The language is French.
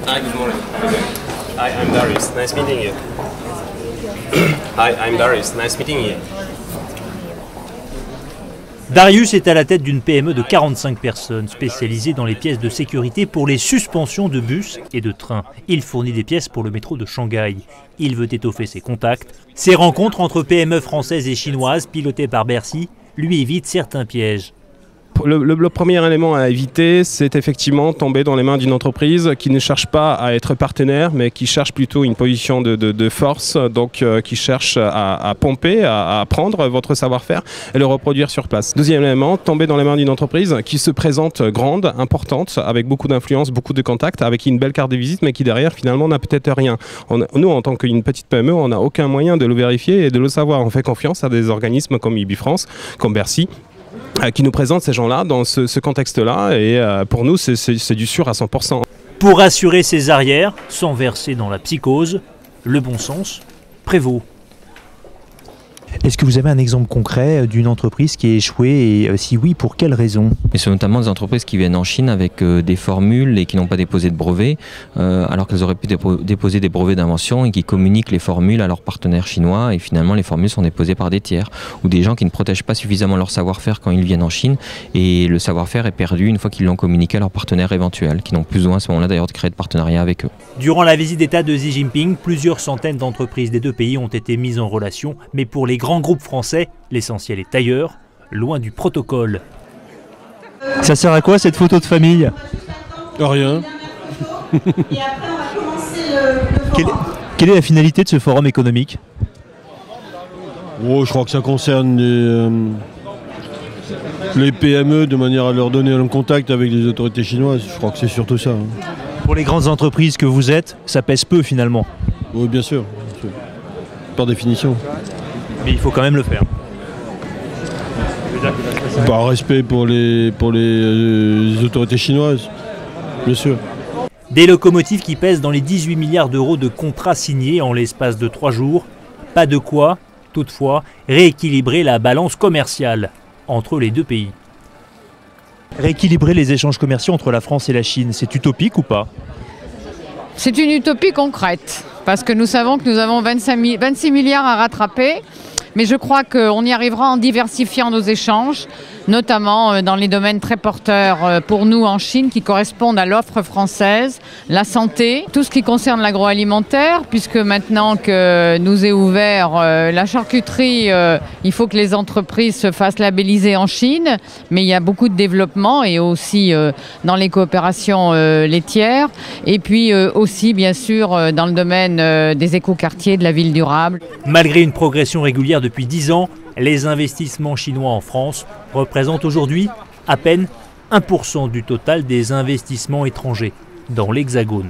Hi, good morning. Hi, I'm Darius. Nice meeting you. Hi, I'm Darius. Nice meeting you. Darius est à la tête d'une PME de 45 personnes spécialisée dans les pièces de sécurité pour les suspensions de bus et de trains. Il fournit des pièces pour le métro de Shanghai. Il veut étoffer ses contacts. Ses rencontres entre PME françaises et chinoises pilotées par Bercy lui évitent certains pièges. Le premier élément à éviter, c'est effectivement tomber dans les mains d'une entreprise qui ne cherche pas à être partenaire, mais qui cherche plutôt une position de force, donc qui cherche à pomper, à prendre votre savoir-faire et le reproduire sur place. Deuxième élément, tomber dans les mains d'une entreprise qui se présente grande, importante, avec beaucoup d'influence, beaucoup de contacts, avec une belle carte de visite, mais qui derrière finalement n'a peut-être rien. Nous, en tant qu'une petite PME, on n'a aucun moyen de le vérifier et de le savoir. On fait confiance à des organismes comme Ibifrance, comme Bercy, qui nous présentent ces gens-là dans ce contexte-là, et pour nous c'est du sûr à 100%. Pour assurer ses arrières, sans verser dans la psychose, le bon sens prévaut. Est-ce que vous avez un exemple concret d'une entreprise qui a échoué et si oui, pour quelles raisons? Et c'est notamment des entreprises qui viennent en Chine avec des formules et qui n'ont pas déposé de brevets, alors qu'elles auraient pu déposer des brevets d'invention et qui communiquent les formules à leurs partenaires chinois, et finalement les formules sont déposées par des tiers ou des gens qui ne protègent pas suffisamment leur savoir-faire quand ils viennent en Chine, et le savoir-faire est perdu une fois qu'ils l'ont communiqué à leurs partenaires éventuels, qui n'ont plus besoin à ce moment-là d'ailleurs de créer de partenariat avec eux. Durant la visite d'État de Xi Jinping, plusieurs centaines d'entreprises des deux pays ont été mises en relation, mais pour les grands groupes français, l'essentiel est ailleurs, loin du protocole. Ça sert à quoi cette photo de famille? Rien. Quelle est la finalité de ce forum économique? Je crois que ça concerne les PME de manière à leur donner un contact avec les autorités chinoises. Je crois que c'est surtout ça. Pour les grandes entreprises que vous êtes, ça pèse peu finalement. Oui, bien sûr. Par définition. Mais il faut quand même le faire. Par respect pour les autorités chinoises, bien sûr. Des locomotives qui pèsent dans les 18 milliards d'euros de contrats signés en l'espace de 3 jours. Pas de quoi, toutefois, rééquilibrer la balance commerciale entre les deux pays. Rééquilibrer les échanges commerciaux entre la France et la Chine, c'est utopique ou pas? C'est une utopie concrète, parce que nous savons que nous avons 26 milliards à rattraper, mais je crois qu'on y arrivera en diversifiant nos échanges, notamment dans les domaines très porteurs pour nous en Chine qui correspondent à l'offre française, la santé, tout ce qui concerne l'agroalimentaire, puisque maintenant que nous est ouvert la charcuterie, il faut que les entreprises se fassent labelliser en Chine, mais il y a beaucoup de développement et aussi dans les coopérations laitières, et puis aussi bien sûr dans le domaine des écoquartiers, de la ville durable. Malgré une progression régulière depuis 10 ans, les investissements chinois en France représentent aujourd'hui à peine 1% du total des investissements étrangers dans l'Hexagone.